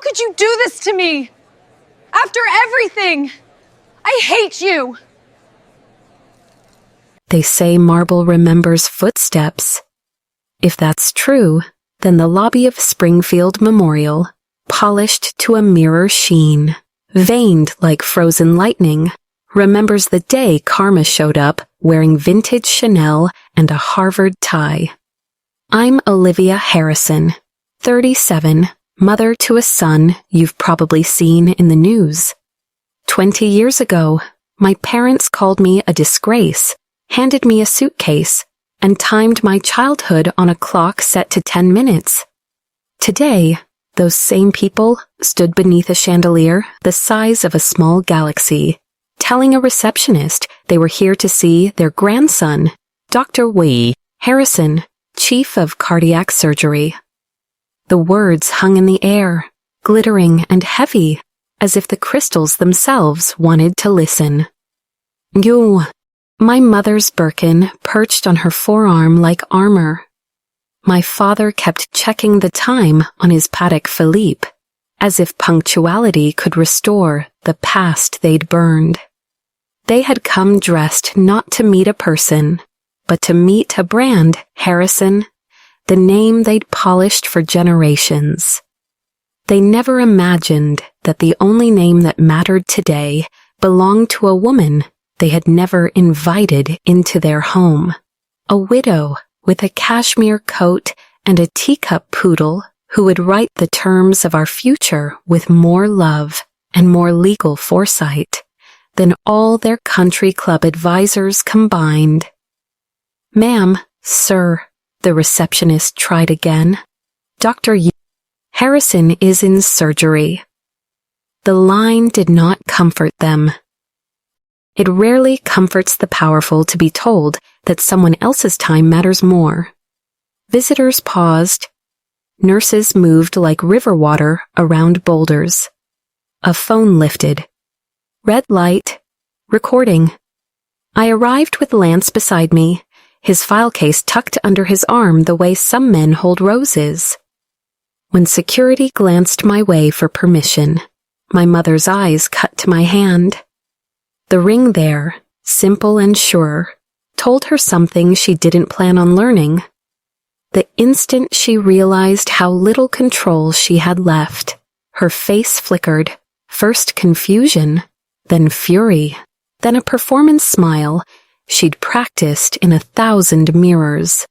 could you do this to me? After everything! I hate you! They say marble remembers footsteps. If that's true, then the lobby of Springfield Memorial, polished to a mirror sheen, veined like frozen lightning, remembers the day Karma showed up wearing vintage Chanel and a Harvard tie. I'm Olivia Harrison, 37, mother to a son you've probably seen in the news. 20 years ago, my parents called me a disgrace, handed me a suitcase, and timed my childhood on a clock set to 10 minutes. Today, those same people stood beneath a chandelier the size of a small galaxy, telling a receptionist they were here to see their grandson, Dr. Wei Harrison, chief of cardiac surgery. The words hung in the air, glittering and heavy, as if the crystals themselves wanted to listen. You, my mother's Birkin perched on her forearm like armor. My father kept checking the time on his Patek Philippe, as if punctuality could restore the past they'd burned. They had come dressed not to meet a person, but to meet a brand, Harrison, the name they'd polished for generations. They never imagined that the only name that mattered today belonged to a woman they had never invited into their home, a widow with a cashmere coat and a teacup poodle who would write the terms of our future with more love and more legal foresight than all their country club advisors combined. Ma'am, sir, the receptionist tried again. Dr. Harrison is in surgery. The line did not comfort them. It rarely comforts the powerful to be told that someone else's time matters more. Visitors paused. Nurses moved like river water around boulders. A phone lifted. Red light. Recording. I arrived with Lance beside me, his file case tucked under his arm the way some men hold roses. When security glanced my way for permission, my mother's eyes cut to my hand. The ring there, simple and sure, told her something she didn't plan on learning. The instant she realized how little control she had left, her face flickered, first confusion, then fury, then a performance smile she'd practiced in 1,000 mirrors.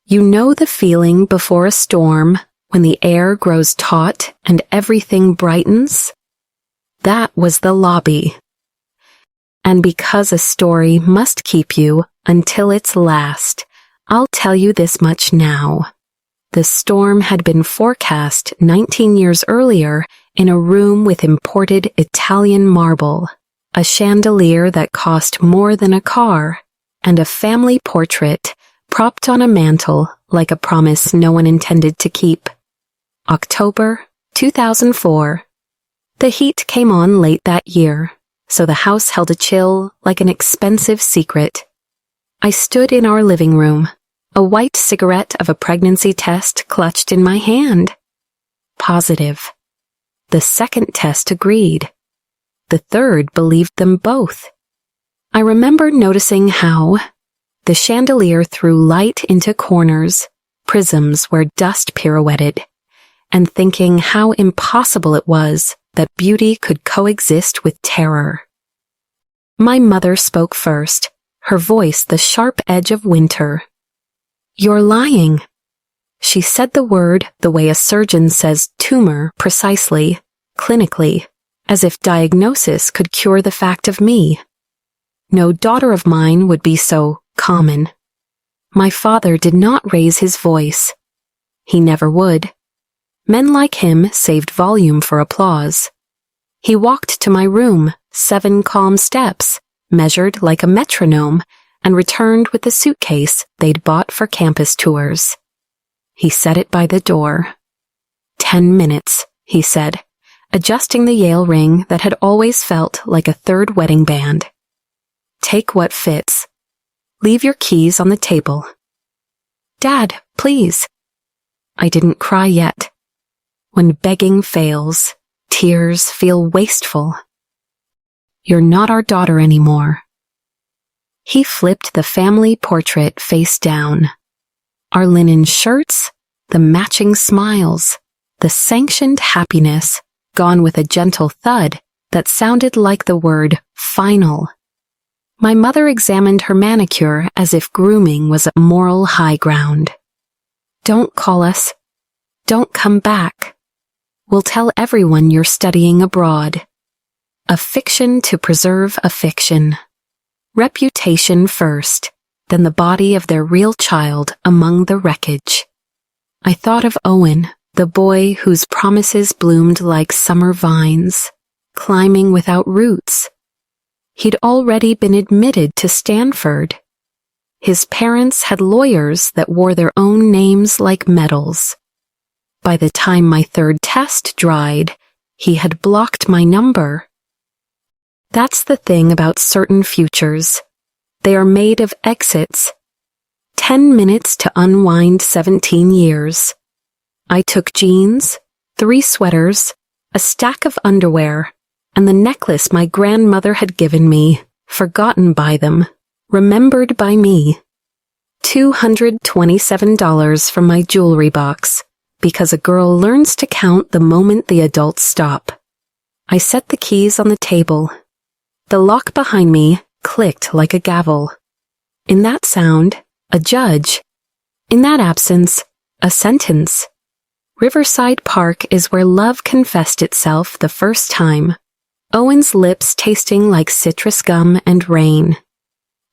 You know the feeling before a storm when the air grows taut and everything brightens? That was the lobby. And because a story must keep you until its last, I'll tell you this much now. The storm had been forecast 19 years earlier in a room with imported Italian marble, a chandelier that cost more than a car, and a family portrait propped on a mantel like a promise no one intended to keep. October 2004. The heat came on late that year, so the house held a chill like an expensive secret. I stood in our living room, a white cigarette of a pregnancy test clutched in my hand. Positive. The second test agreed. The third believed them both. I remember noticing how the chandelier threw light into corners, prisms where dust pirouetted, and thinking how impossible it was that beauty could coexist with terror. My mother spoke first, her voice the sharp edge of winter. You're lying. She said the word the way a surgeon says tumor precisely, clinically, as if diagnosis could cure the fact of me. No daughter of mine would be so common. My father did not raise his voice. He never would. Men like him saved volume for applause. He walked to my room, 7 calm steps, measured like a metronome, and returned with the suitcase they'd bought for campus tours. He set it by the door. 10 minutes, he said, adjusting the Yale ring that had always felt like a third wedding band. Take what fits. Leave your keys on the table. Dad, please. I didn't cry yet. When begging fails, tears feel wasteful. You're not our daughter anymore. He flipped the family portrait face down. Our linen shirts, the matching smiles, the sanctioned happiness gone with a gentle thud that sounded like the word final. My mother examined her manicure as if grooming was a moral high ground. Don't call us. Don't come back. We'll tell everyone you're studying abroad. A fiction to preserve a fiction. Reputation first, then the body of their real child among the wreckage. I thought of Owen, the boy whose promises bloomed like summer vines, climbing without roots. He'd already been admitted to Stanford. His parents had lawyers that wore their own names like medals. By the time my third test dried, he had blocked my number. That's the thing about certain futures. They are made of exits. 10 minutes to unwind 17 years. I took jeans, 3 sweaters, a stack of underwear, and the necklace my grandmother had given me, forgotten by them, remembered by me. $227 from my jewelry box, because a girl learns to count the moment the adults stop. I set the keys on the table. The lock behind me clicked like a gavel. In that sound, a judge. In that absence, a sentence. Riverside Park is where love confessed itself the first time. Owen's lips tasting like citrus gum and rain.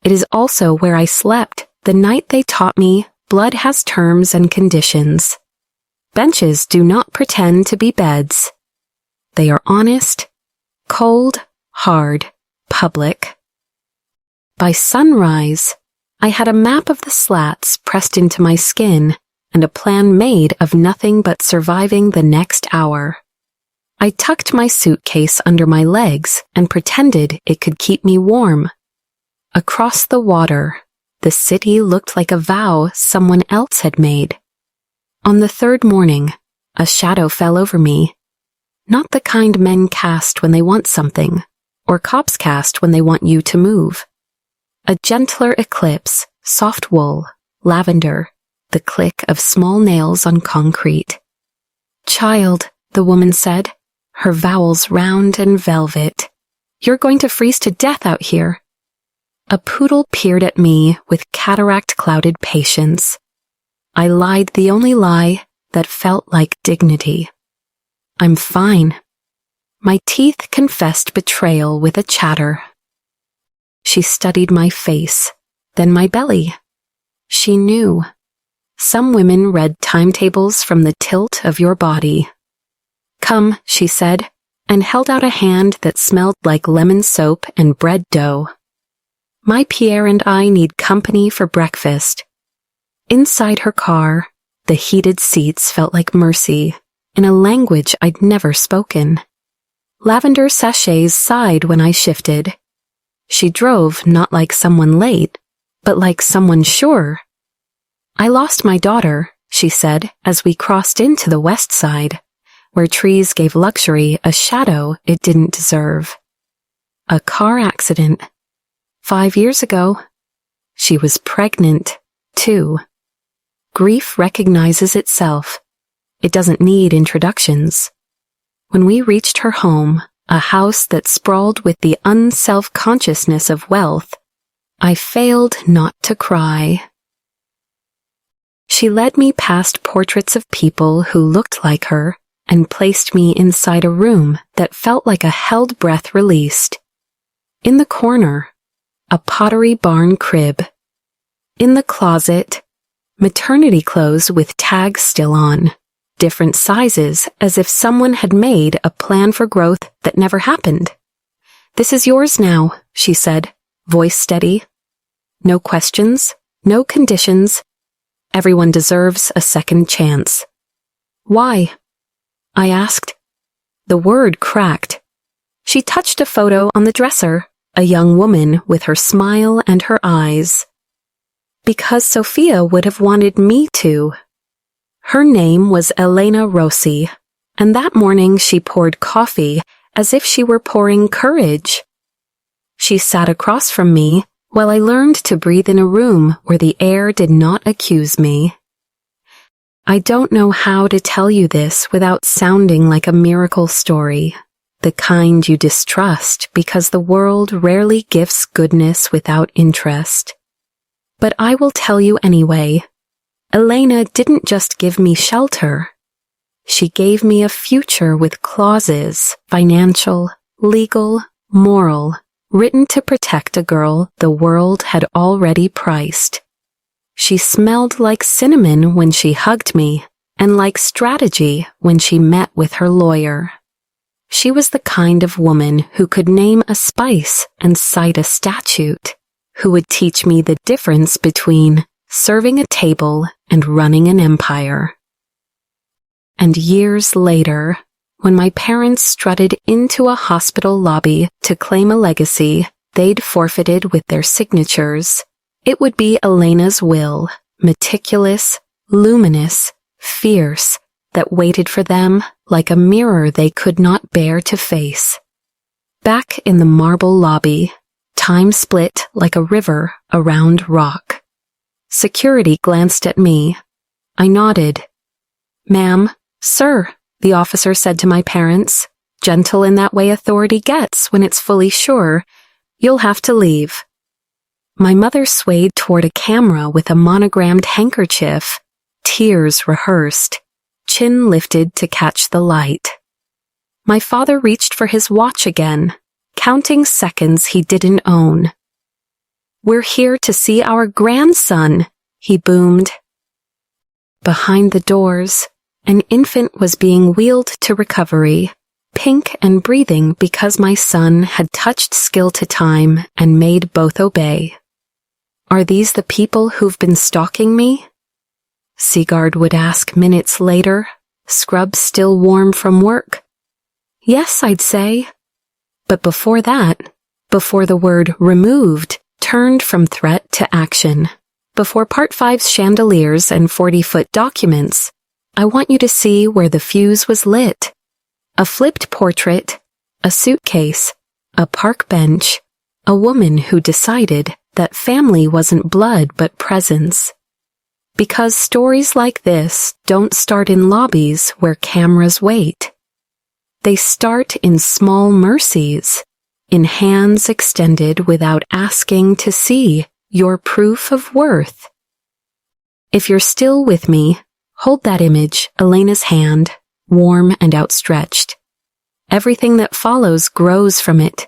It is also where I slept the night they taught me blood has terms and conditions. Benches do not pretend to be beds. They are honest, cold, hard, public. By sunrise, I had a map of the slats pressed into my skin and a plan made of nothing but surviving the next hour. I tucked my suitcase under my legs and pretended it could keep me warm. Across the water, the city looked like a vow someone else had made. On the third morning, a shadow fell over me. Not the kind men cast when they want something, or cops cast when they want you to move. A gentler eclipse, soft wool, lavender, the click of small nails on concrete. Child, the woman said, her vowels round and velvet. You're going to freeze to death out here. A poodle peered at me with cataract-clouded patience. I lied the only lie that felt like dignity. I'm fine. My teeth confessed betrayal with a chatter. She studied my face, then my belly. She knew. Some women read timetables from the tilt of your body. Come, she said, and held out a hand that smelled like lemon soap and bread dough. My Pierre and I need company for breakfast. Inside her car, the heated seats felt like mercy, in a language I'd never spoken. Lavender sachets sighed when I shifted. She drove not like someone late, but like someone sure. I lost my daughter, she said, as we crossed into the west side, where trees gave luxury a shadow it didn't deserve. A car accident. 5 years ago. She was pregnant, too. Grief recognizes itself. It doesn't need introductions. When we reached her home, a house that sprawled with the unself-consciousness of wealth, I failed not to cry. She led me past portraits of people who looked like her and placed me inside a room that felt like a held breath released. In the corner, a Pottery Barn crib. In the closet, maternity clothes with tags still on, different sizes as if someone had made a plan for growth that never happened. This is yours now, she said, voice steady. No questions, no conditions. Everyone deserves a second chance. Why? I asked. The word cracked. She touched a photo on the dresser, a young woman with her smile and her eyes. Because Sophia would have wanted me to. Her name was Elena Rossi, and that morning she poured coffee as if she were pouring courage. She sat across from me while I learned to breathe in a room where the air did not accuse me. I don't know how to tell you this without sounding like a miracle story, the kind you distrust because the world rarely gifts goodness without interest. But I will tell you anyway. Elena didn't just give me shelter. She gave me a future with clauses, financial, legal, moral, written to protect a girl the world had already priced. She smelled like cinnamon when she hugged me, and like strategy when she met with her lawyer. She was the kind of woman who could name a spice and cite a statute, who would teach me the difference between serving a table and running an empire. And years later, when my parents strutted into a hospital lobby to claim a legacy they'd forfeited with their signatures, it would be Elena's will, meticulous, luminous, fierce, that waited for them like a mirror they could not bear to face. Back in the marble lobby, time split like a river around rock. Security glanced at me. I nodded. "Ma'am, sir," the officer said to my parents, gentle in that way authority gets when it's fully sure, "You'll have to leave." My mother swayed toward a camera with a monogrammed handkerchief, tears rehearsed, chin lifted to catch the light. My father reached for his watch again, counting seconds he didn't own. "We're here to see our grandson," he boomed. Behind the doors, an infant was being wheeled to recovery, pink and breathing because my son had touched skill to time and made both obey. "Are these the people who've been stalking me?" Sigard would ask minutes later, scrub still warm from work. "Yes, I'd say." But before that, before the word removed turned from threat to action, before Part 5's chandeliers and 40-foot documents, I want you to see where the fuse was lit. A flipped portrait, a suitcase, a park bench, a woman who decided that family wasn't blood but presence. Because stories like this don't start in lobbies where cameras wait. They start in small mercies, in hands extended without asking to see your proof of worth. If you're still with me, hold that image, Elena's hand, warm and outstretched. Everything that follows grows from it.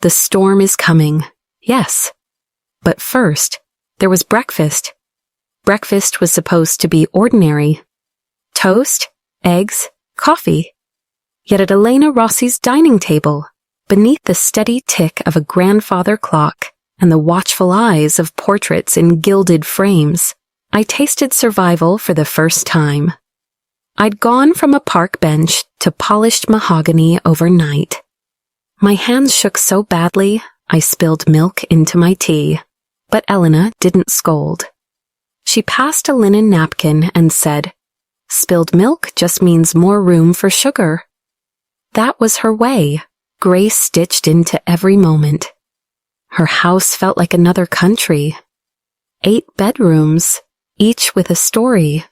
The storm is coming, yes. But first, there was breakfast. Breakfast was supposed to be ordinary. Toast, eggs, coffee. Yet at Elena Rossi's dining table, beneath the steady tick of a grandfather clock and the watchful eyes of portraits in gilded frames, I tasted survival for the first time. I'd gone from a park bench to polished mahogany overnight. My hands shook so badly, I spilled milk into my tea, but Elena didn't scold. She passed a linen napkin and said, "Spilled milk just means more room for sugar." That was her way, grace stitched into every moment. Her house felt like another country. 8 bedrooms, each with a story.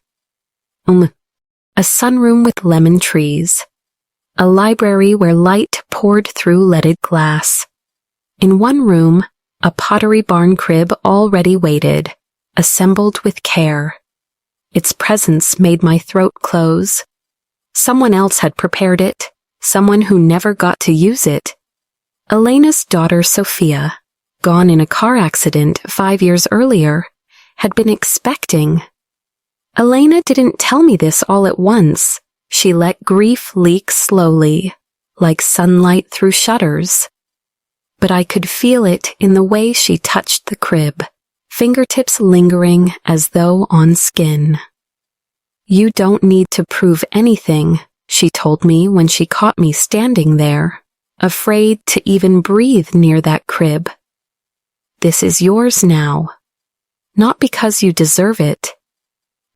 A sunroom with lemon trees. A library where light poured through leaded glass. In one room, a pottery barn crib already waited, assembled with care. Its presence made my throat close. Someone else had prepared it, someone who never got to use it. Elena's daughter Sophia, gone in a car accident 5 years earlier, had been expecting. Elena didn't tell me this all at once. She let grief leak slowly, like sunlight through shutters. But I could feel it in the way she touched the crib, fingertips lingering as though on skin. "You don't need to prove anything," she told me when she caught me standing there, afraid to even breathe near that crib. "This is yours now. Not because you deserve it.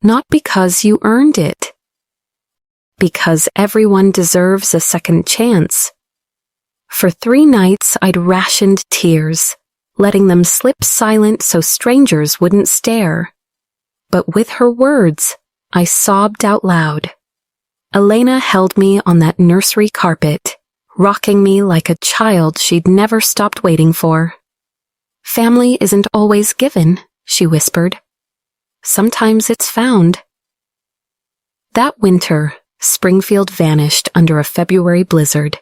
Not because you earned it. because everyone deserves a second chance. For 3 nights, I'd rationed tears, letting them slip silent so strangers wouldn't stare. But with her words, I sobbed out loud. Elena held me on that nursery carpet, rocking me like a child she'd never stopped waiting for. Family isn't always given, she whispered. Sometimes it's found. That winter, Springfield vanished under a February blizzard.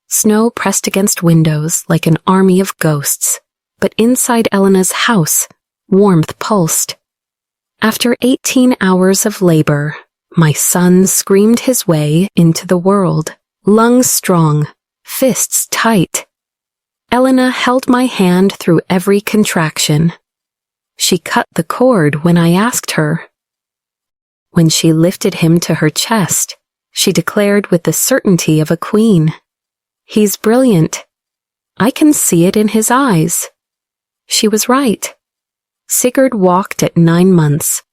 Snow pressed against windows like an army of ghosts, but inside Elena's house, warmth pulsed. After 18 hours of labor, my son screamed his way into the world, lungs strong, fists tight. Elena held my hand through every contraction. She cut the cord when I asked her. When she lifted him to her chest, she declared with the certainty of a queen, "He's brilliant. I can see it in his eyes." She was right. Sigard walked at 9 months.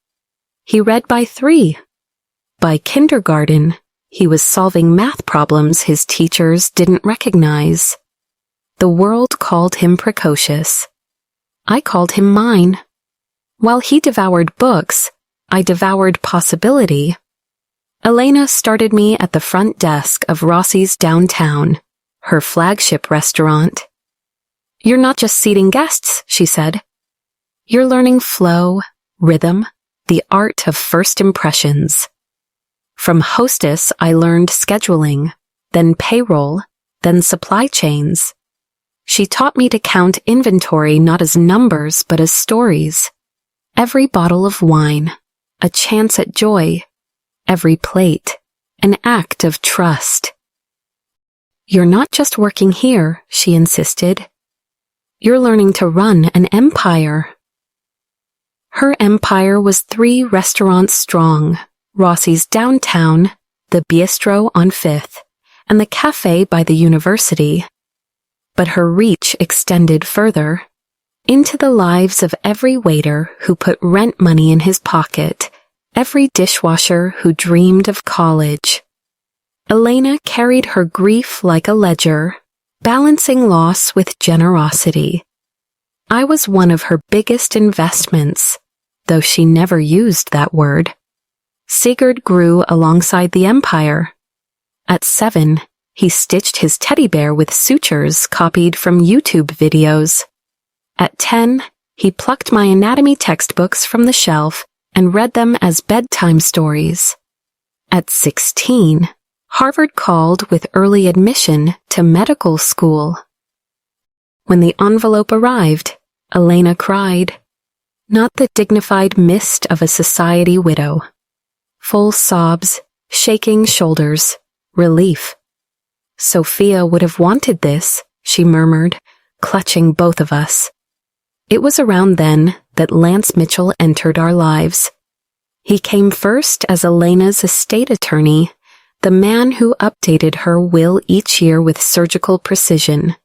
He read by 3. By kindergarten, he was solving math problems his teachers didn't recognize. The world called him precocious. I called him mine. While he devoured books, I devoured possibility. Elena started me at the front desk of Rossi's downtown, her flagship restaurant. "You're not just seating guests," she said. "You're learning flow, rhythm, the art of first impressions." From hostess, I learned scheduling, then payroll, then supply chains. She taught me to count inventory not as numbers but as stories. Every bottle of wine, a chance at joy. Every plate, an act of trust. "You're not just working here," she insisted. "You're learning to run an empire." Her empire was 3 restaurants strong, Rossi's downtown, the bistro on 5th, and the cafe by the university. But her reach extended further, into the lives of every waiter who put rent money in his pocket, every dishwasher who dreamed of college. Elena carried her grief like a ledger, balancing loss with generosity. I was one of her biggest investments, though she never used that word. Sigard grew alongside the empire. At 7, he stitched his teddy bear with sutures copied from YouTube videos. At 10, he plucked my anatomy textbooks from the shelf and read them as bedtime stories. At 16, Harvard called with early admission to medical school. When the envelope arrived, Elena cried. Not the dignified mist of a society widow. Full sobs, shaking shoulders, relief. "Sophia would have wanted this," she murmured, clutching both of us. It was around then that Lance Mitchell entered our lives. He came first as Elena's estate attorney, the man who updated her will each year with surgical precision.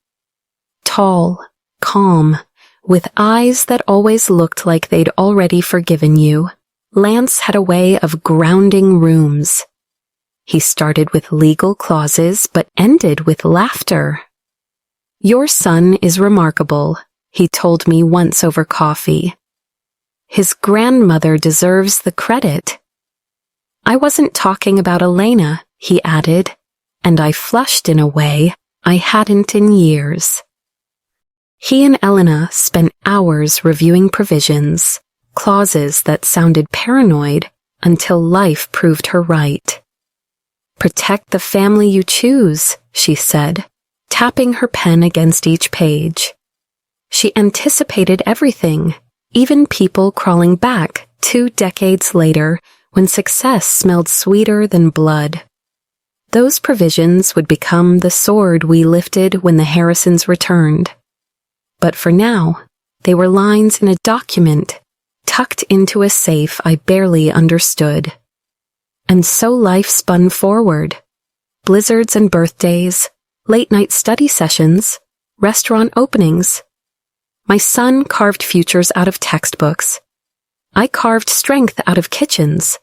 Tall, calm, with eyes that always looked like they'd already forgiven you, Lance had a way of grounding rooms. He started with legal clauses but ended with laughter. "Your son is remarkable," he told me once over coffee. "His grandmother deserves the credit." I wasn't talking about Elena, he added, and I flushed in a way I hadn't in years. He and Elena spent hours reviewing provisions, clauses that sounded paranoid until life proved her right. "Protect the family you choose," she said, tapping her pen against each page. She anticipated everything, even people crawling back 2 decades later when success smelled sweeter than blood. Those provisions would become the sword we lifted when the Harrisons returned. But for now, they were lines in a document, tucked into a safe I barely understood. And so life spun forward. Blizzards and birthdays, late-night study sessions, restaurant openings. My son carved futures out of textbooks. I carved strength out of kitchens.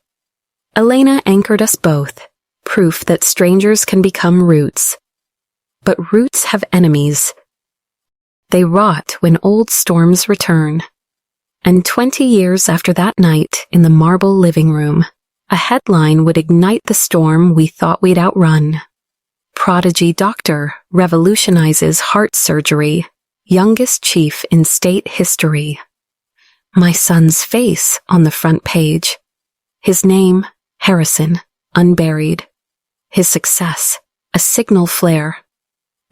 Elena anchored us both, proof that strangers can become roots. But roots have enemies. They rot when old storms return. And 20 years after that night in the marble living room, a headline would ignite the storm we thought we'd outrun. Prodigy doctor revolutionizes heart surgery, youngest chief in state history. My son's face on the front page. His name, Harrison, unburied. His success, a signal flare.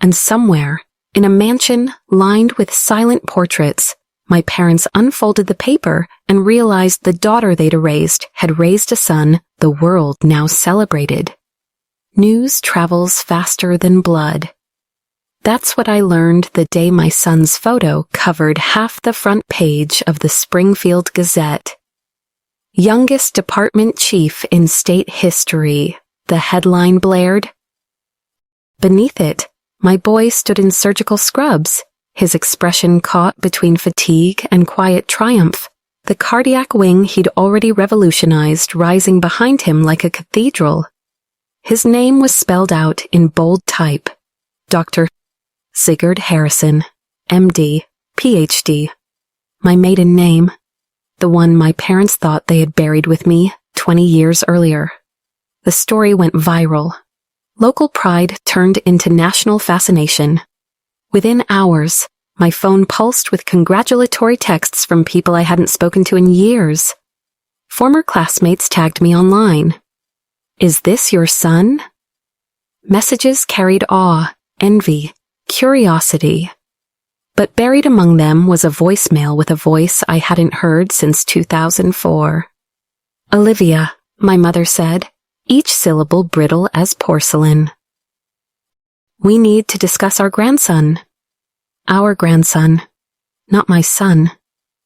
And somewhere, in a mansion lined with silent portraits, my parents unfolded the paper and realized the daughter they'd raised had raised a son the world now celebrated. News travels faster than blood. That's what I learned the day my son's photo covered half the front page of the Springfield Gazette. Youngest department chief in state history, the headline blared. Beneath it, my boy stood in surgical scrubs, his expression caught between fatigue and quiet triumph, the cardiac wing he'd already revolutionized rising behind him like a cathedral. His name was spelled out in bold type. Dr. Sigard Harrison, M.D., Ph.D. My maiden name, the one my parents thought they had buried with me 20 years earlier. The story went viral. Local pride turned into national fascination. Within hours, my phone pulsed with congratulatory texts from people I hadn't spoken to in years. Former classmates tagged me online. "Is this your son?" Messages carried awe, envy, curiosity. But buried among them was a voicemail with a voice I hadn't heard since 2004. "Olivia," my mother said, each syllable brittle as porcelain. "We need to discuss our grandson." Our grandson. Not my son.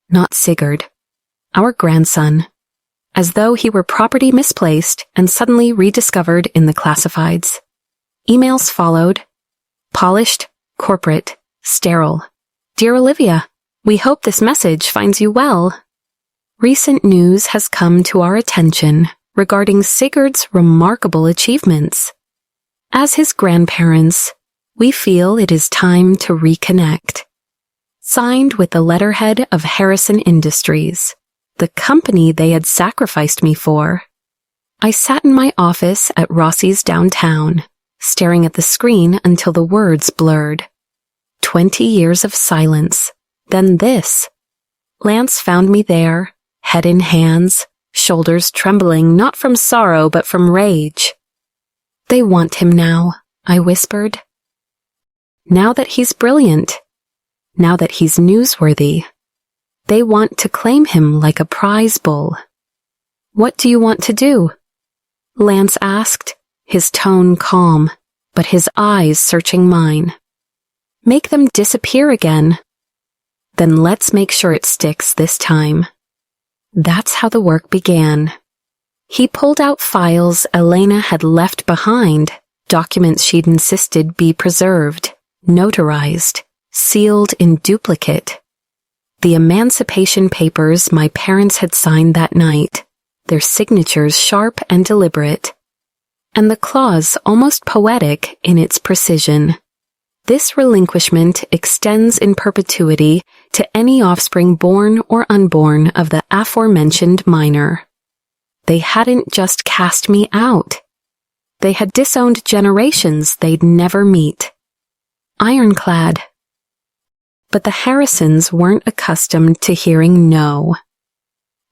Not Sigard. Our grandson. As though he were property misplaced and suddenly rediscovered in the classifieds. Emails followed. Polished, corporate, sterile. "Dear Olivia, we hope this message finds you well. Recent news has come to our attention regarding Sigurd's remarkable achievements. As his grandparents, we feel it is time to reconnect." Signed with the letterhead of Harrison Industries, the company they had sacrificed me for. I sat in my office at Rossi's downtown, staring at the screen until the words blurred. 20 years of silence, then this. Lance found me there, head in hands, shoulders trembling not from sorrow but from rage. "They want him now," I whispered. "Now that he's brilliant. Now that he's newsworthy. They want to claim him like a prize bull." "What do you want to do?" Lance asked, his tone calm, but his eyes searching mine. "Make them disappear again." "Then let's make sure it sticks this time." That's how the work began. He pulled out files Elena had left behind, documents she'd insisted be preserved, notarized, sealed in duplicate. The emancipation papers my parents had signed that night, their signatures sharp and deliberate, and the clause almost poetic in its precision. This relinquishment extends in perpetuity to any offspring born or unborn of the aforementioned minor. They hadn't just cast me out. They had disowned generations they'd never meet. Ironclad. But the Harrisons weren't accustomed to hearing no.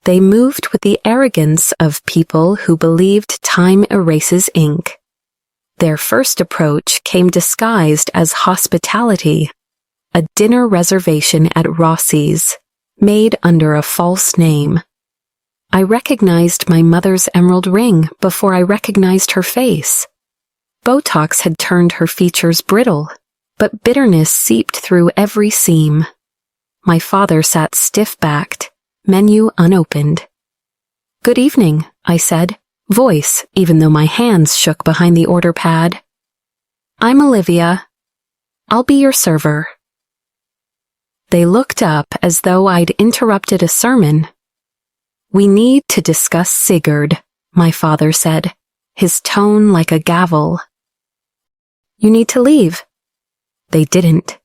They moved with the arrogance of people who believed time erases ink. Their first approach came disguised as hospitality, a dinner reservation at Rossi's, made under a false name. I recognized my mother's emerald ring before I recognized her face. Botox had turned her features brittle, but bitterness seeped through every seam. My father sat stiff-backed, menu unopened. "Good evening," I said, voice even though my hands shook behind the order pad. "I'm Olivia. I'll be your server." They looked up as though I'd interrupted a sermon. "We need to discuss Sigard," my father said, his tone like a gavel. You need to leave. They didn't.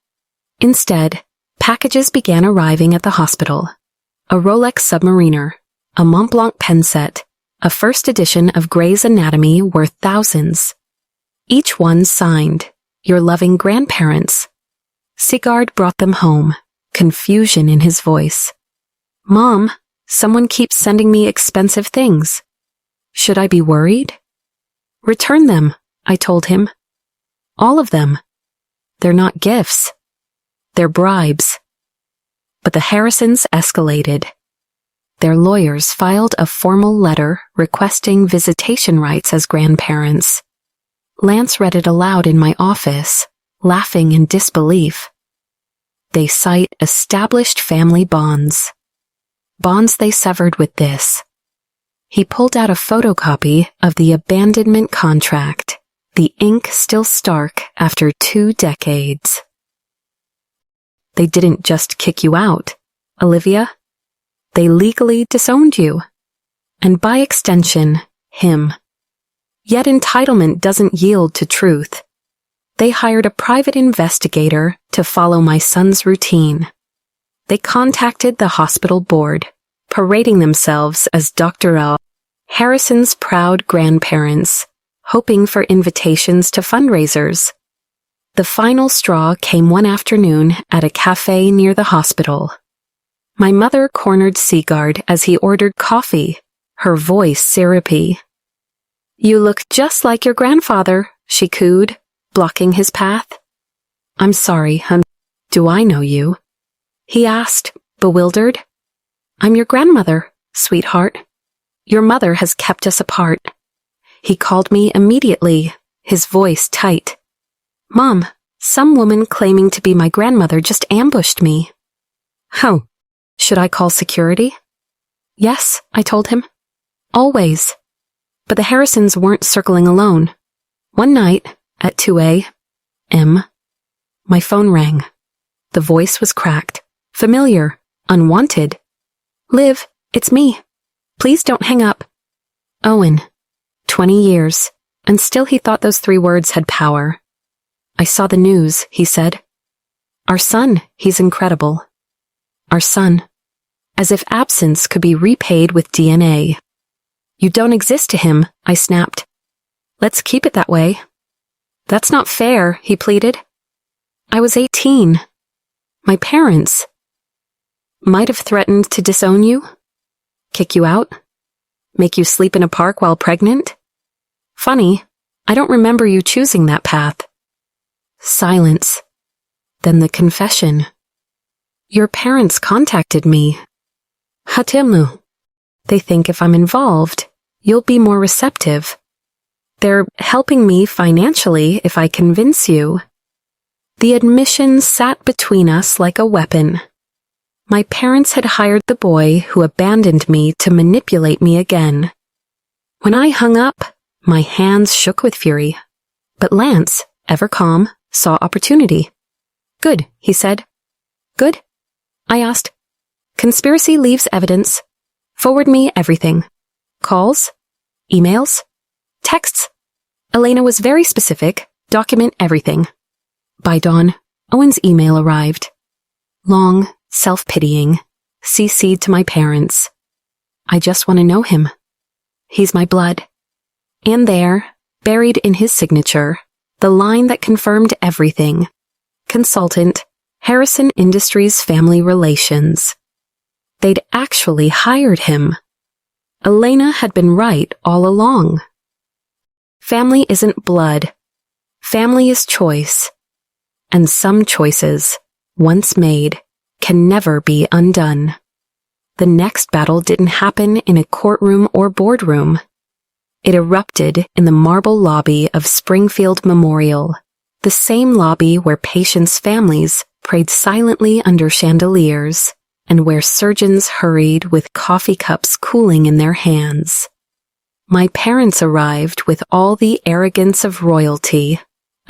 Instead, packages began arriving at the hospital. A Rolex Submariner, a Montblanc pen set, a first edition of Grey's Anatomy worth thousands. Each one signed, your loving grandparents. Sigard brought them home, confusion in his voice. Mom, someone keeps sending me expensive things. Should I be worried? Return them, I told him. All of them. They're not gifts. They're bribes. But the Harrisons escalated. Their lawyers filed a formal letter requesting visitation rights as grandparents. Lance read it aloud in my office, laughing in disbelief. They cite established family bonds. Bonds they severed with this. He pulled out a photocopy of the abandonment contract, the ink still stark after 2 decades. They didn't just kick you out, Olivia. They legally disowned you. And by extension, him. Yet entitlement doesn't yield to truth. They hired a private investigator to follow my son's routine. They contacted the hospital board, parading themselves as Dr. L. Harrison's proud grandparents, hoping for invitations to fundraisers. The final straw came one afternoon at a cafe near the hospital. My mother cornered Sigard as he ordered coffee, her voice syrupy. You look just like your grandfather, she cooed, blocking his path. I'm sorry, hun. Do I know you? He asked, bewildered. I'm your grandmother, sweetheart. Your mother has kept us apart. He called me immediately, his voice tight. Mom, some woman claiming to be my grandmother just ambushed me. Oh, should I call security? Yes, I told him. Always. But the Harrisons weren't circling alone. One night, at 2 a.m., my phone rang. The voice was cracked, familiar, unwanted. Liv, it's me. Please don't hang up. Owen. 20 years, and still he thought those 3 words had power. I saw the news, he said. Our son, he's incredible. Our son. As if absence could be repaid with DNA. You don't exist to him, I snapped. Let's keep it that way. That's not fair, he pleaded. I was 18. My parents might have threatened to disown you, kick you out, make you sleep in a park while pregnant. Funny, I don't remember you choosing that path. Silence. Then the confession. Your parents contacted me. Hatimu. They think if I'm involved, you'll be more receptive. They're helping me financially if I convince you. The admission sat between us like a weapon. My parents had hired the boy who abandoned me to manipulate me again. When I hung up, my hands shook with fury. But Lance, ever calm, saw opportunity. Good, he said. Good? I asked. Conspiracy leaves evidence. Forward me everything. Calls? Emails? Texts? Elena was very specific. Document everything. By dawn, Owen's email arrived. Long, self-pitying, CC'd to my parents. I just want to know him. He's my blood. And there, buried in his signature, the line that confirmed everything. Consultant, Harrison Industries Family Relations. They'd actually hired him. Elena had been right all along. Family isn't blood. Family is choice. And some choices, once made, can never be undone. The next battle didn't happen in a courtroom or boardroom. It erupted in the marble lobby of Springfield Memorial, the same lobby where patients' families prayed silently under chandeliers, and where surgeons hurried with coffee cups cooling in their hands. My parents arrived with all the arrogance of royalty,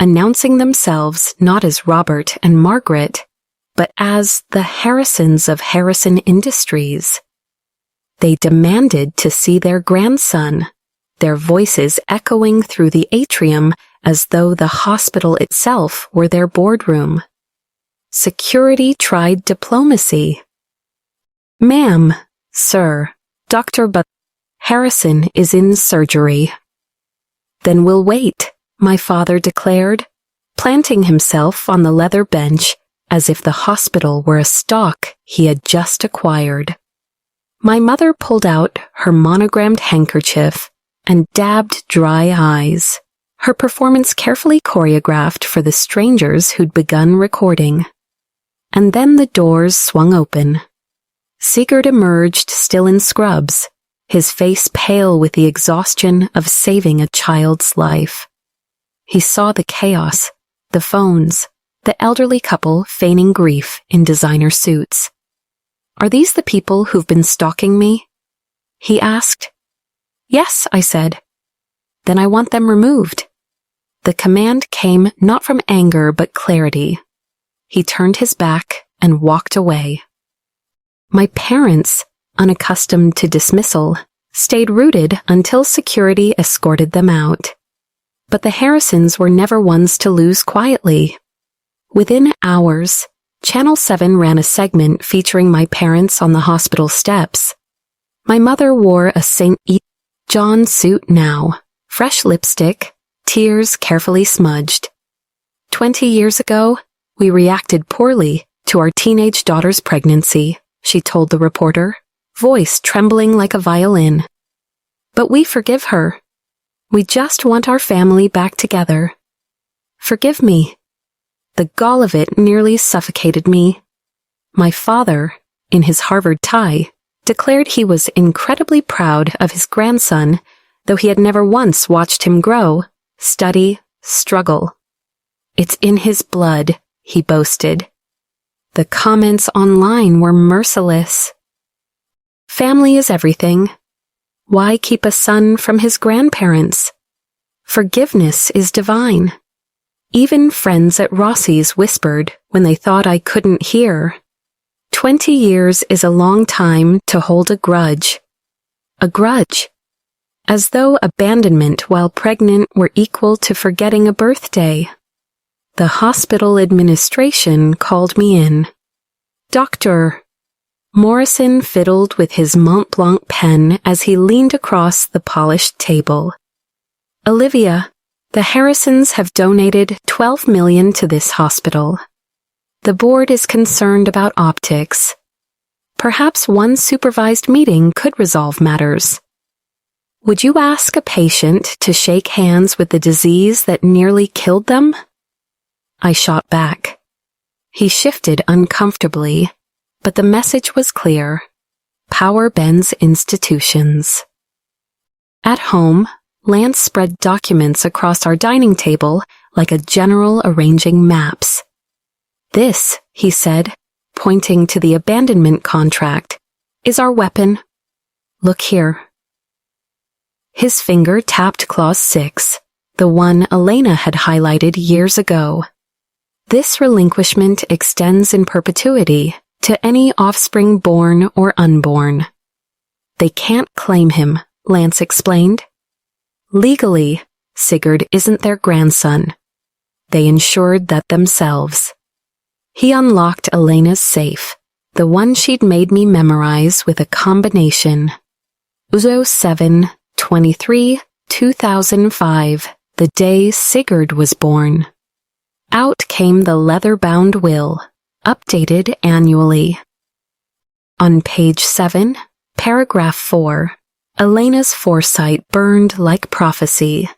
announcing themselves not as Robert and Margaret, but as the Harrisons of Harrison Industries. They demanded to see their grandson, their voices echoing through the atrium as though the hospital itself were their boardroom. Security tried diplomacy. "Ma'am, sir, Dr. Harrison is in surgery." "Then we'll wait," my father declared, planting himself on the leather bench as if the hospital were a stock he had just acquired. My mother pulled out her monogrammed handkerchief and dabbed dry eyes, her performance carefully choreographed for the strangers who'd begun recording. And then the doors swung open. Sigard emerged still in scrubs, his face pale with the exhaustion of saving a child's life. He saw the chaos, the phones, the elderly couple feigning grief in designer suits. "Are these the people who've been stalking me?" he asked. "Yes," I said. "Then I want them removed." The command came not from anger but clarity. He turned his back and walked away. My parents, unaccustomed to dismissal, stayed rooted until security escorted them out. But the Harrisons were never ones to lose quietly. Within hours, Channel 7 ran a segment featuring my parents on the hospital steps. My mother wore a St. John suit now, fresh lipstick, tears carefully smudged. 20 years ago, we reacted poorly to our teenage daughter's pregnancy, she told the reporter, voice trembling like a violin. But we forgive her. We just want our family back together. Forgive me. The gall of it nearly suffocated me. My father, in his Harvard tie, declared he was incredibly proud of his grandson, though he had never once watched him grow, study, struggle. "It's in his blood," he boasted. The comments online were merciless. Family is everything. Why keep a son from his grandparents? Forgiveness is divine. Even friends at Rossi's whispered when they thought I couldn't hear. 20 years is a long time to hold a grudge. A grudge. As though abandonment while pregnant were equal to forgetting a birthday. The hospital administration called me in. "Doctor." Morrison fiddled with his Mont Blanc pen as he leaned across the polished table. "Olivia, the Harrisons have donated $12 million to this hospital. The board is concerned about optics. Perhaps one supervised meeting could resolve matters. Would you ask a patient to shake hands with the disease that nearly killed them?" I shot back. He shifted uncomfortably, but the message was clear. Power bends institutions. At home, Lance spread documents across our dining table like a general arranging maps. "This," he said, pointing to the abandonment contract, "is our weapon. Look here." His finger tapped clause 6, the one Elena had highlighted years ago. This relinquishment extends in perpetuity to any offspring born or unborn. They can't claim him, Lance explained. Legally, Sigard isn't their grandson. They ensured that themselves. He unlocked Elena's safe, the one she'd made me memorize with a combination. Uzo 7/23/2005, the day Sigard was born. Out came the leather-bound will, updated annually. On page 7, paragraph 4, Elena's foresight burned like prophecy.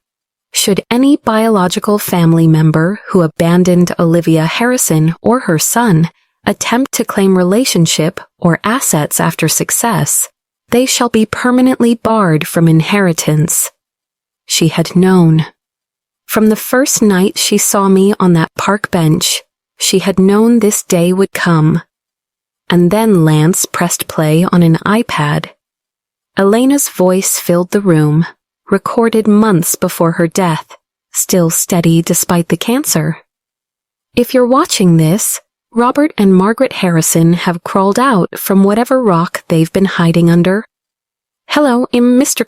Should any biological family member who abandoned Olivia Harrison or her son attempt to claim relationship or assets after success, they shall be permanently barred from inheritance. She had known. From the first night she saw me on that park bench, she had known this day would come. And then Lance pressed play on an iPad. Elena's voice filled the room, recorded months before her death, still steady despite the cancer. "If you're watching this, Robert and Margaret Harrison have crawled out from whatever rock they've been hiding under. Hello, I'm Mr.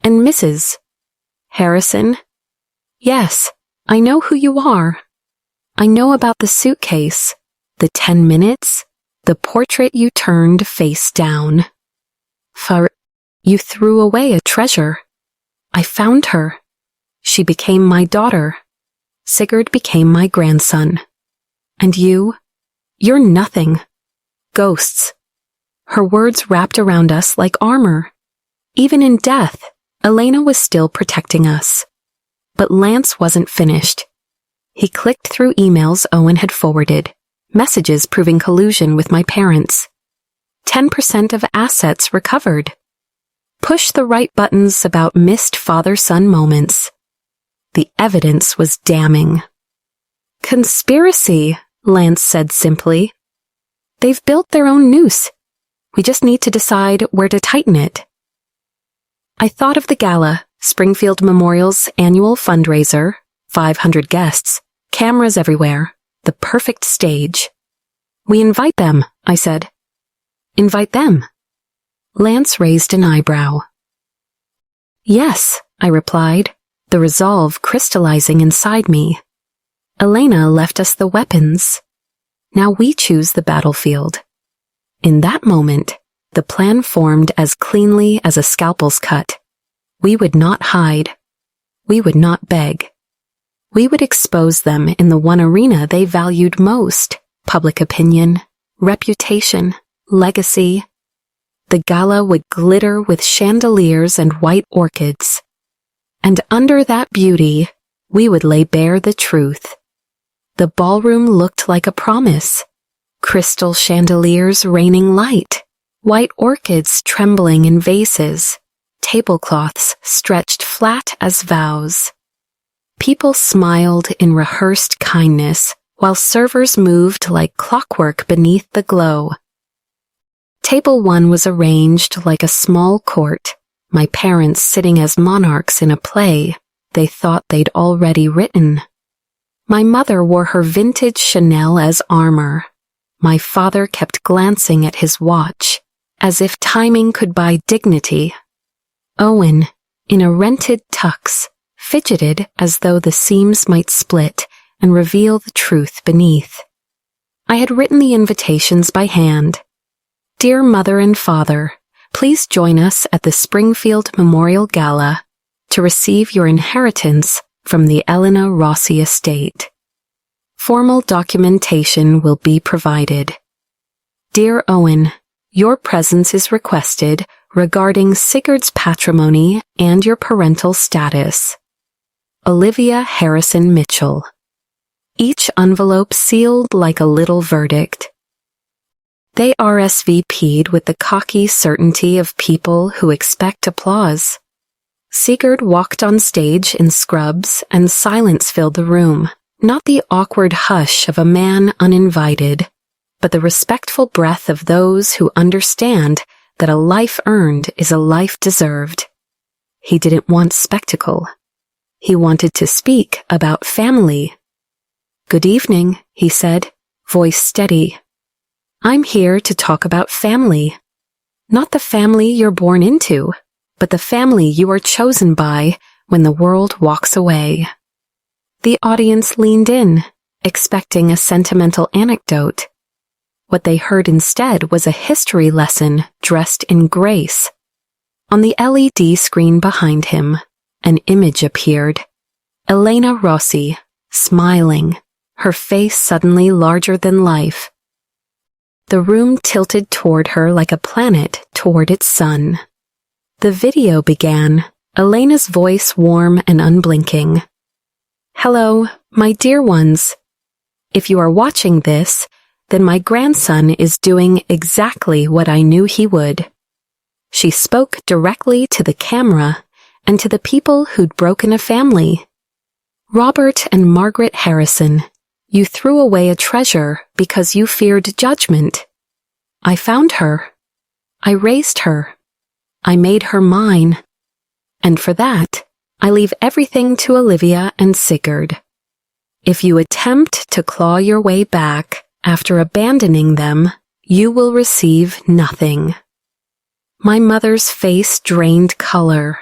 And Mrs. Harrison? Yes, I know who you are. I know about the suitcase, the 10 minutes, the portrait you turned face down. You threw away a treasure. I found her. She became my daughter. Sigard became my grandson. And you're nothing. Ghosts. Her words wrapped around us like armor. Even in death, Elena was still protecting us. But Lance wasn't finished. He clicked through emails Owen had forwarded, messages proving collusion with my parents. 10% of assets recovered. Push the right buttons about missed father-son moments. The evidence was damning. Conspiracy, Lance said simply. They've built their own noose. We just need to decide where to tighten it. I thought of the gala, Springfield Memorial's annual fundraiser, 500 guests, cameras everywhere, the perfect stage. We invite them, I said. Invite them. Lance raised an eyebrow. Yes, I replied, the resolve crystallizing inside me. Elena left us the weapons. Now we choose the battlefield. In that moment, the plan formed as cleanly as a scalpel's cut. We would not hide. We would not beg. We would expose them in the one arena they valued most: public opinion, reputation, legacy. The gala would glitter with chandeliers and white orchids. And under that beauty, we would lay bare the truth. The ballroom looked like a promise. Crystal chandeliers raining light, white orchids trembling in vases, tablecloths stretched flat as vows. People smiled in rehearsed kindness, while servers moved like clockwork beneath the glow. Table 1 was arranged like a small court, my parents sitting as monarchs in a play they thought they'd already written. My mother wore her vintage Chanel as armor. My father kept glancing at his watch, as if timing could buy dignity. Owen, in a rented tux, fidgeted as though the seams might split and reveal the truth beneath. I had written the invitations by hand. Dear Mother and Father, please join us at the Springfield Memorial Gala to receive your inheritance from the Elena Rossi estate. Formal documentation will be provided. Dear Owen, your presence is requested regarding Sigard's patrimony and your parental status. Olivia Harrison Mitchell. Each envelope sealed like a little verdict. They RSVP'd with the cocky certainty of people who expect applause. Sigard walked on stage in scrubs and silence filled the room, not the awkward hush of a man uninvited, but the respectful breath of those who understand that a life earned is a life deserved. He didn't want spectacle. He wanted to speak about family. Good evening, he said, voice steady. I'm here to talk about family. Not the family you're born into, but the family you are chosen by when the world walks away. The audience leaned in, expecting a sentimental anecdote. What they heard instead was a history lesson dressed in grace. On the LED screen behind him, an image appeared. Elena Rossi, smiling, her face suddenly larger than life. The room tilted toward her like a planet toward its sun. The video began, Elena's voice warm and unblinking. Hello, my dear ones. If you are watching this, then my grandson is doing exactly what I knew he would. She spoke directly to the camera and to the people who'd broken a family. Robert and Margaret Harrison, you threw away a treasure because you feared judgment. I found her. I raised her. I made her mine. And for that, I leave everything to Olivia and Sigard. If you attempt to claw your way back after abandoning them, you will receive nothing. My mother's face drained color.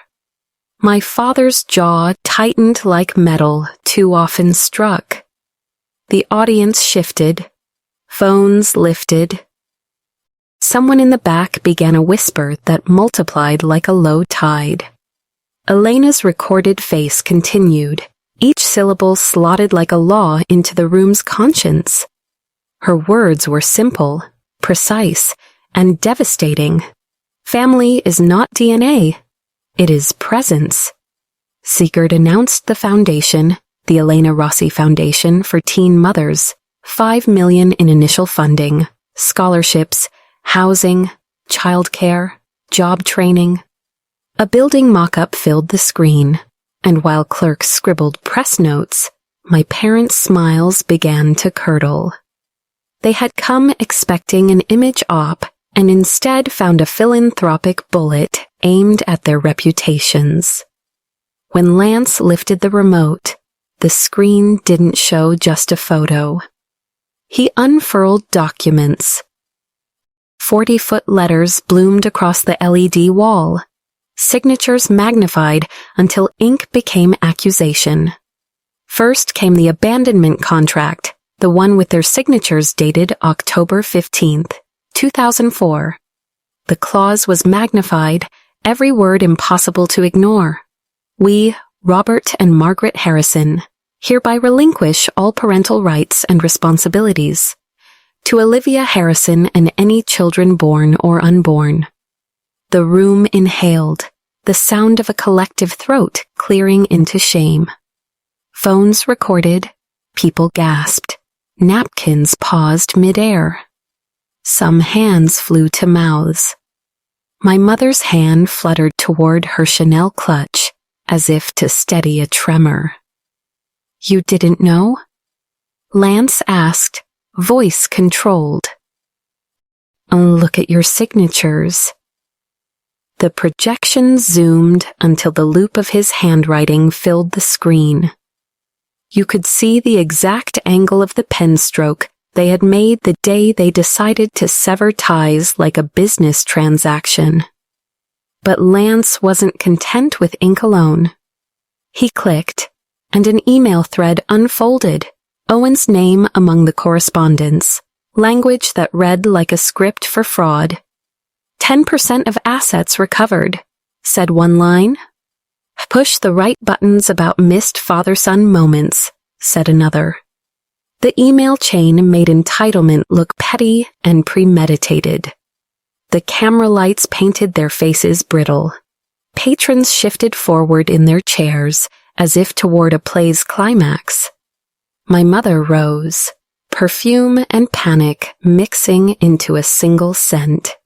My father's jaw tightened like metal too often struck. The audience shifted. Phones lifted. Someone in the back began a whisper that multiplied like a low tide. Elena's recorded face continued, each syllable slotted like a law into the room's conscience. Her words were simple, precise, and devastating. Family is not DNA. It is presence. Sigard announced the foundation, the Elena Rossi Foundation for Teen Mothers, $5 million in initial funding, scholarships, housing, childcare, job training. A building mock-up filled the screen, and while clerks scribbled press notes, my parents' smiles began to curdle. They had come expecting an image op and instead found a philanthropic bullet aimed at their reputations. When Lance lifted the remote, the screen didn't show just a photo. He unfurled documents. 40-foot letters bloomed across the LED wall, signatures magnified until ink became accusation. First came the abandonment contract, the one with their signatures dated October 15th, 2004. The clause was magnified, every word impossible to ignore. We, Robert and Margaret Harrison, hereby relinquish all parental rights and responsibilities to Olivia Harrison and any children born or unborn. The room inhaled, the sound of a collective throat clearing into shame. Phones recorded, people gasped, napkins paused mid-air. Some hands flew to mouths. My mother's hand fluttered toward her Chanel clutch, as if to steady a tremor. You didn't know? Lance asked, voice controlled. Look at your signatures. The projection zoomed until the loop of his handwriting filled the screen. You could see the exact angle of the pen stroke they had made the day they decided to sever ties like a business transaction. But Lance wasn't content with ink alone. He clicked, and an email thread unfolded, Owen's name among the correspondence, language that read like a script for fraud. 10% of assets recovered, said one line. Push the right buttons about missed father-son moments, said another. The email chain made entitlement look petty and premeditated. The camera lights painted their faces brittle. Patrons shifted forward in their chairs, as if toward a play's climax. My mother rose, perfume and panic mixing into a single scent.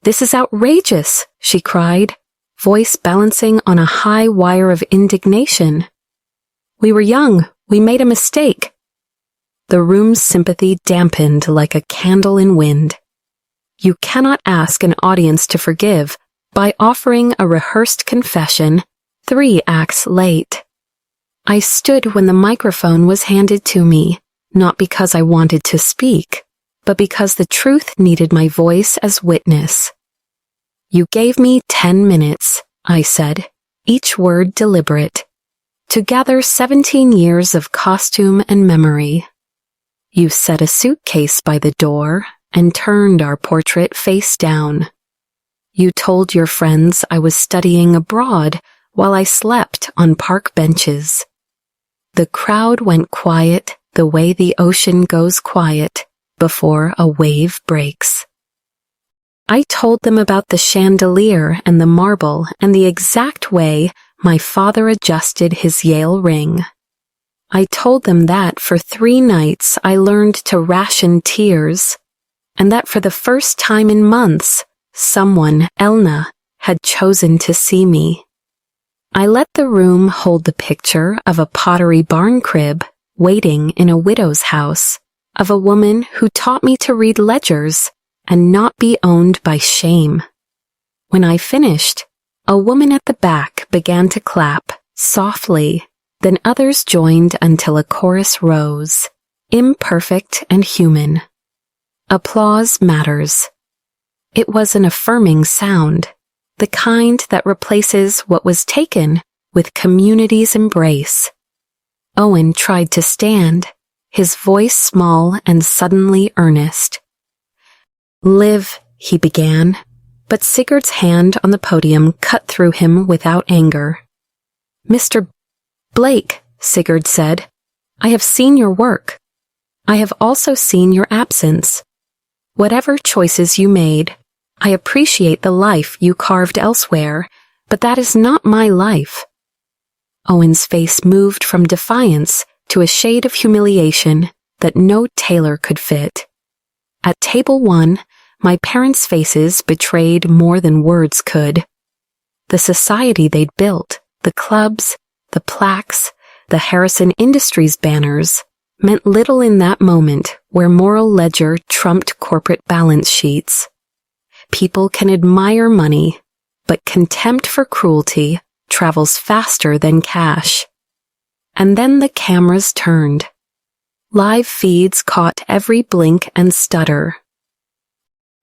This is outrageous, she cried, voice balancing on a high wire of indignation. We were young. We made a mistake. The room's sympathy dampened like a candle in wind. You cannot ask an audience to forgive by offering a rehearsed confession 3 acts late. I stood when the microphone was handed to me, not because I wanted to speak, but because the truth needed my voice as witness. You gave me 10 minutes, I said, each word deliberate, to gather 17 years of costume and memory. You set a suitcase by the door and turned our portrait face down. You told your friends I was studying abroad while I slept on park benches. The crowd went quiet the way the ocean goes quiet before a wave breaks. I told them about the chandelier and the marble and the exact way my father adjusted his Yale ring. I told them that for 3 nights I learned to ration tears, and that for the first time in months, someone, Elena, had chosen to see me. I let the room hold the picture of a pottery barn crib waiting in a widow's house, of a woman who taught me to read ledgers and not be owned by shame. When I finished, a woman at the back began to clap, softly, then others joined until a chorus rose, imperfect and human. Applause matters. It was an affirming sound. the kind that replaces what was taken with community's embrace. Owen tried to stand, his voice small and suddenly earnest. "Liv," he began, but Sigurd's hand on the podium cut through him without anger. "Mr. Blake," Sigurd said, "I have seen your work. I have also seen your absence. Whatever choices you made, I appreciate the life you carved elsewhere, but that is not my life." Owen's face moved from defiance to a shade of humiliation that no tailor could fit. At table 1, my parents' faces betrayed more than words could. The society they'd built, the clubs, the plaques, the Harrison Industries banners, meant little in that moment where moral ledger trumped corporate balance sheets. People can admire money, but contempt for cruelty travels faster than cash. And then the cameras turned. Live feeds caught every blink and stutter.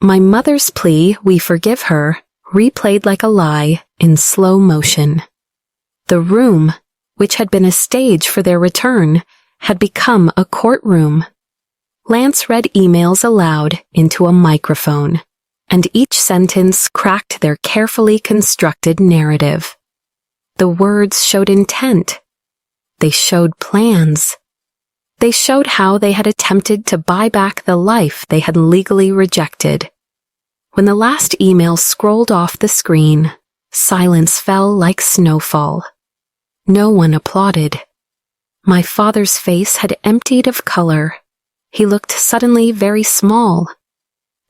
My mother's plea, "We forgive her," replayed like a lie in slow motion. The room, which had been a stage for their return, had become a courtroom. Lance read emails aloud into a microphone, and each sentence cracked their carefully constructed narrative. The words showed intent. They showed plans. They showed how they had attempted to buy back the life they had legally rejected. When the last email scrolled off the screen, silence fell like snowfall. No one applauded. My father's face had emptied of color. He looked suddenly very small.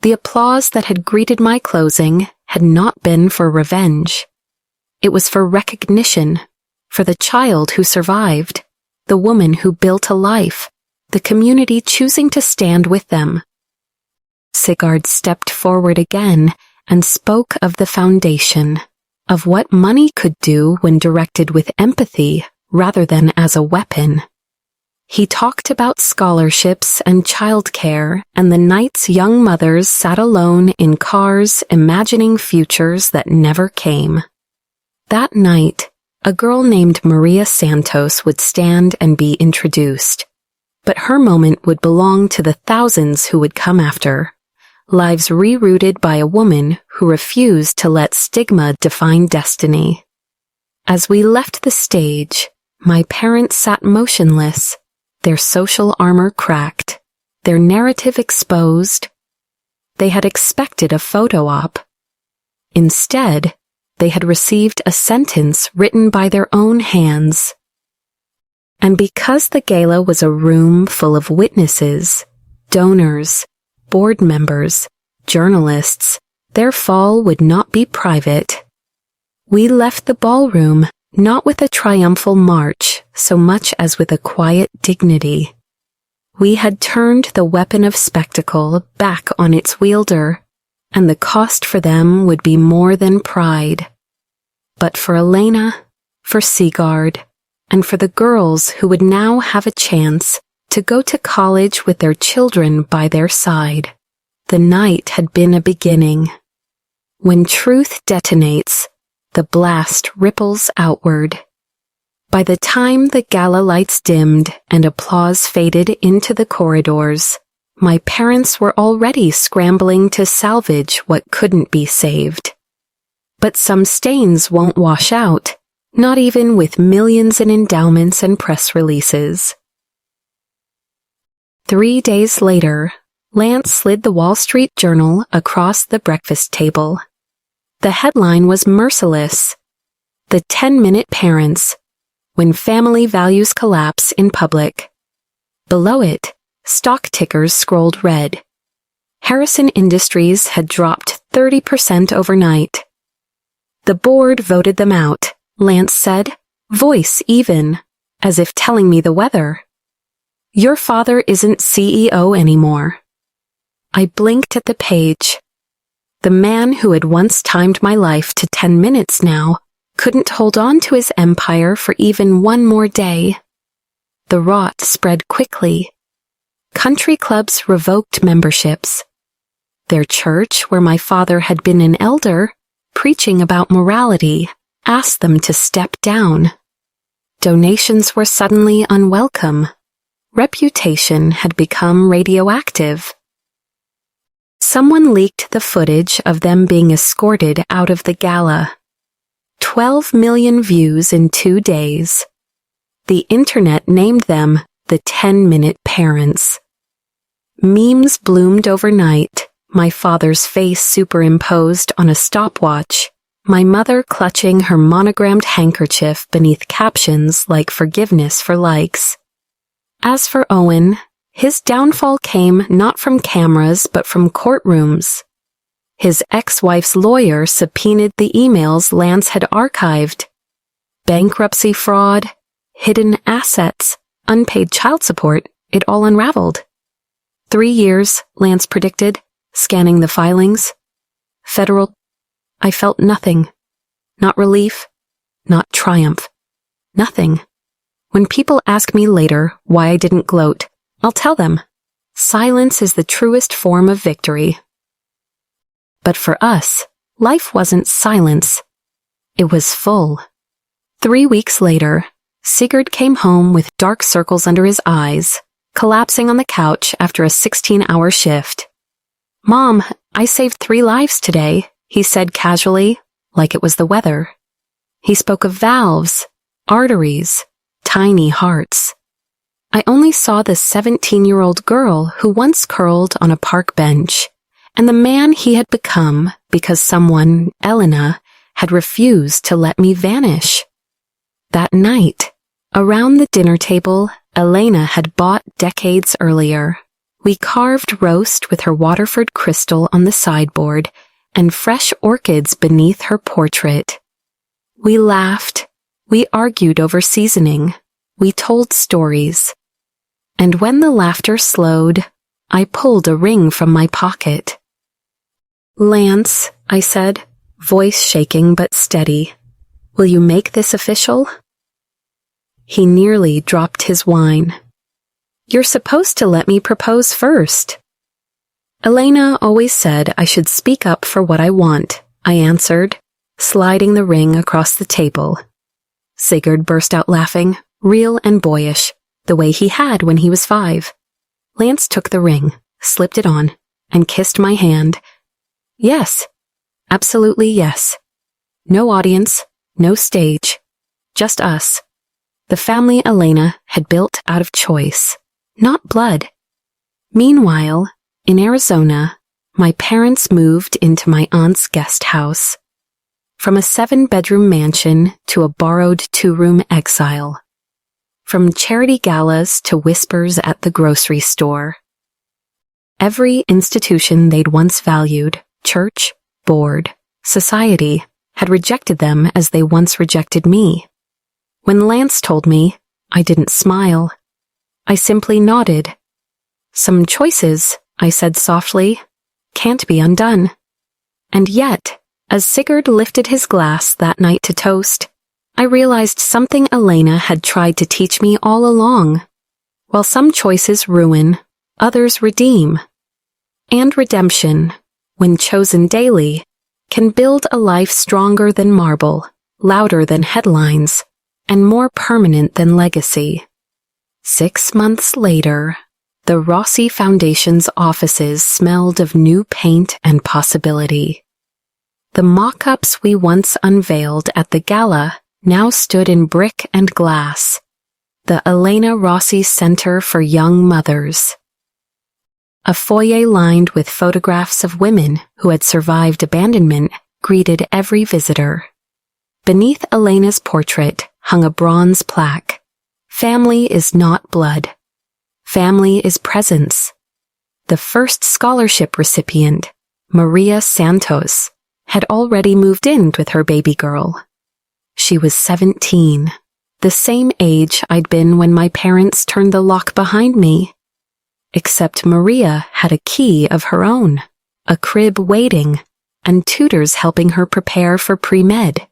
The applause that had greeted my closing had not been for revenge. It was for recognition, for the child who survived, the woman who built a life, the community choosing to stand with them. Sigard stepped forward again and spoke of the foundation, of what money could do when directed with empathy rather than as a weapon. He talked about scholarships and childcare and the nights young mothers sat alone in cars imagining futures that never came. That night, a girl named Maria Santos would stand and be introduced. But her moment would belong to the thousands who would come after, lives rerouted by a woman who refused to let stigma define destiny. As we left the stage, my parents sat motionless, their social armor cracked, their narrative exposed. They had expected a photo op. Instead, they had received a sentence written by their own hands. And because the gala was a room full of witnesses, donors, board members, journalists, their fall would not be private. We left the ballroom not with a triumphal march so much as with a quiet dignity. We had turned the weapon of spectacle back on its wielder, and the cost for them would be more than pride. But for Elena, for Sigard, and for the girls who would now have a chance to go to college with their children by their side, the night had been a beginning. When truth detonates, the blast ripples outward. By the time the gala lights dimmed and applause faded into the corridors, my parents were already scrambling to salvage what couldn't be saved. But some stains won't wash out, not even with millions in endowments and press releases. 3 days later, Lance slid the Wall Street Journal across the breakfast table. The headline was merciless. The 10-minute parents, when family values collapse in public. Below it, stock tickers scrolled red. Harrison Industries had dropped 30% overnight. The board voted them out, Lance said, voice even, as if telling me the weather. Your father isn't CEO anymore. I blinked at the page. The man who had once timed my life to 10 minutes now couldn't hold on to his empire for even one more day. The rot spread quickly. Country clubs revoked memberships. Their church, where my father had been an elder, preaching about morality, asked them to step down. Donations were suddenly unwelcome. Reputation had become radioactive. Someone leaked the footage of them being escorted out of the gala. 12 million views in 2 days. The internet named them the 10-minute parents. Memes bloomed overnight, my father's face superimposed on a stopwatch, my mother clutching her monogrammed handkerchief beneath captions like forgiveness for likes. As for Owen, his downfall came not from cameras but from courtrooms. His ex-wife's lawyer subpoenaed the emails Lance had archived. Bankruptcy fraud, hidden assets, unpaid child support, it all unraveled. 3 years, Lance predicted, scanning the filings. Federal. I felt nothing. Not relief, not triumph. Nothing. When people ask me later why I didn't gloat, I'll tell them, silence is the truest form of victory. But for us, life wasn't silence. It was full. 3 weeks later, Sigard came home with dark circles under his eyes, collapsing on the couch after a 16-hour shift. "Mom, I saved 3 lives today," he said casually, like it was the weather. He spoke of valves, arteries, tiny hearts. I only saw the 17-year-old girl who once curled on a park bench, and the man he had become because someone, Elena, had refused to let me vanish. That night, around the dinner table Elena had bought decades earlier, we carved roast with her Waterford crystal on the sideboard and fresh orchids beneath her portrait. We laughed, we argued over seasoning, we told stories. And when the laughter slowed, I pulled a ring from my pocket. "Lance," I said, voice shaking but steady, "will you make this official?" He nearly dropped his wine. "You're supposed to let me propose first." Elena always said I should speak up for what I want, I answered, sliding the ring across the table. Sigard burst out laughing, real and boyish, the way he had when he was 5. Lance took the ring, slipped it on, and kissed my hand. Yes, absolutely yes. No audience, no stage, just us. The family Elena had built out of choice, not blood. Meanwhile, in Arizona, my parents moved into my aunt's guest house. From a 7-bedroom mansion to a borrowed 2-room exile. From charity galas to whispers at the grocery store. Every institution they'd once valued, church, board, society, had rejected them as they once rejected me. When Lance told me, I didn't smile. I simply nodded. "Some choices," I said softly, "can't be undone." And yet, as Sigard lifted his glass that night to toast, I realized something Elena had tried to teach me all along. While some choices ruin, others redeem. And redemption, when chosen daily, can build a life stronger than marble, louder than headlines, and more permanent than legacy. 6 months later, the Rossi Foundation's offices smelled of new paint and possibility. The mock-ups we once unveiled at the gala now stood in brick and glass. The Elena Rossi Center for Young Mothers. A foyer lined with photographs of women who had survived abandonment greeted every visitor. Beneath Elena's portrait hung a bronze plaque. Family is not blood. Family is presence. The first scholarship recipient, Maria Santos, had already moved in with her baby girl. She was 17, the same age I'd been when my parents turned the lock behind me. Except Maria had a key of her own, a crib waiting, and tutors helping her prepare for pre-med.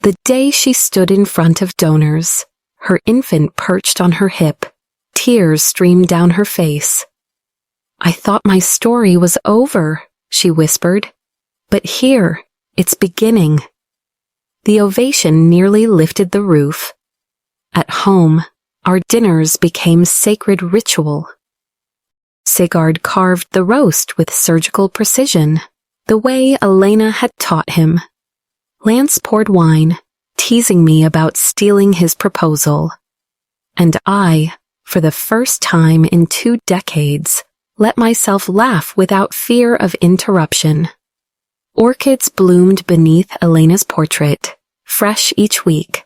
The day she stood in front of donors, her infant perched on her hip, tears streamed down her face. "I thought my story was over," she whispered. "But here, It's beginning. The ovation nearly lifted the roof. At home, our dinners became sacred ritual. Sigard carved the roast with surgical precision, the way Elena had taught him. Lance poured wine, teasing me about stealing his proposal. And I, for the first time in 2 decades, let myself laugh without fear of interruption. Orchids bloomed beneath Elena's portrait, fresh each week.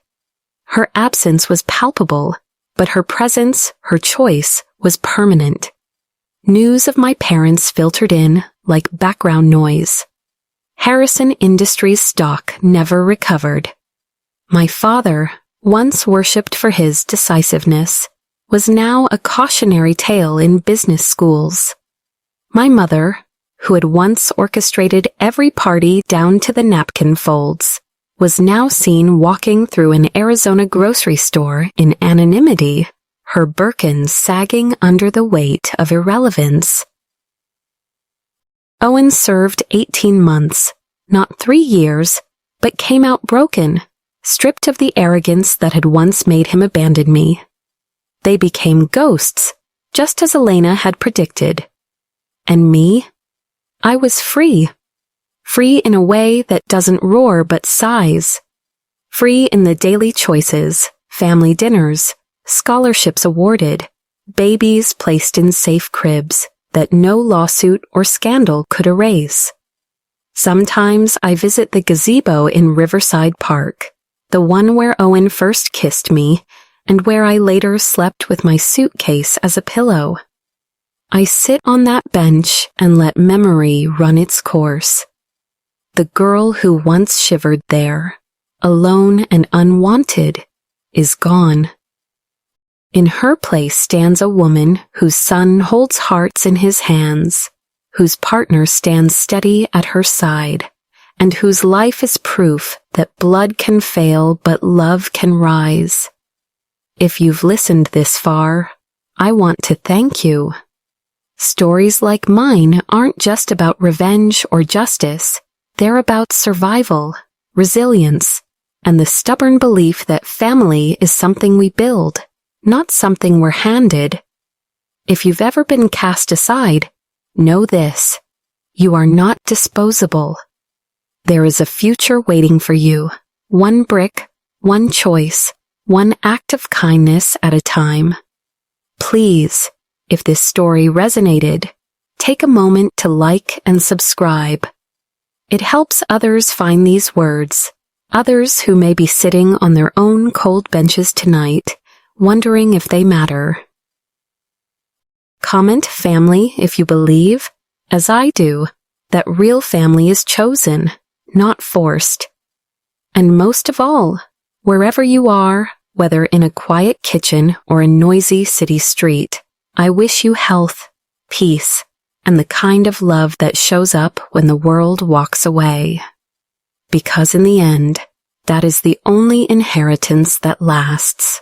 Her absence was palpable, but her presence, her choice, was permanent. News of my parents filtered in like background noise. Harrison Industries stock never recovered. My father, once worshipped for his decisiveness, was now a cautionary tale in business schools. My mother, who had once orchestrated every party down to the napkin folds, was now seen walking through an Arizona grocery store in anonymity, her Birkins sagging under the weight of irrelevance. Owen served 18 months, not 3 years, but came out broken, stripped of the arrogance that had once made him abandon me. They became ghosts, just as Elena had predicted. And me? I was free. Free in a way that doesn't roar but sighs. Free in the daily choices, family dinners, scholarships awarded, babies placed in safe cribs that no lawsuit or scandal could erase. Sometimes I visit the gazebo in Riverside Park, the one where Owen first kissed me, and where I later slept with my suitcase as a pillow. I sit on that bench and let memory run its course. The girl who once shivered there, alone and unwanted, is gone. In her place stands a woman whose son holds hearts in his hands, whose partner stands steady at her side, and whose life is proof that blood can fail but love can rise. If you've listened this far, I want to thank you. Stories like mine aren't just about revenge or justice. They're about survival, resilience, and the stubborn belief that family is something we build, not something we're handed. If you've ever been cast aside, know this: you are not disposable. There is a future waiting for you, one brick, one choice, one act of kindness at a time. Please, if this story resonated, take a moment to like and subscribe. It helps others find these words, others who may be sitting on their own cold benches tonight, wondering if they matter. Comment family if you believe, as I do, that real family is chosen, not forced. And most of all, wherever you are, whether in a quiet kitchen or a noisy city street, I wish you health, peace, and the kind of love that shows up when the world walks away. Because in the end, that is the only inheritance that lasts.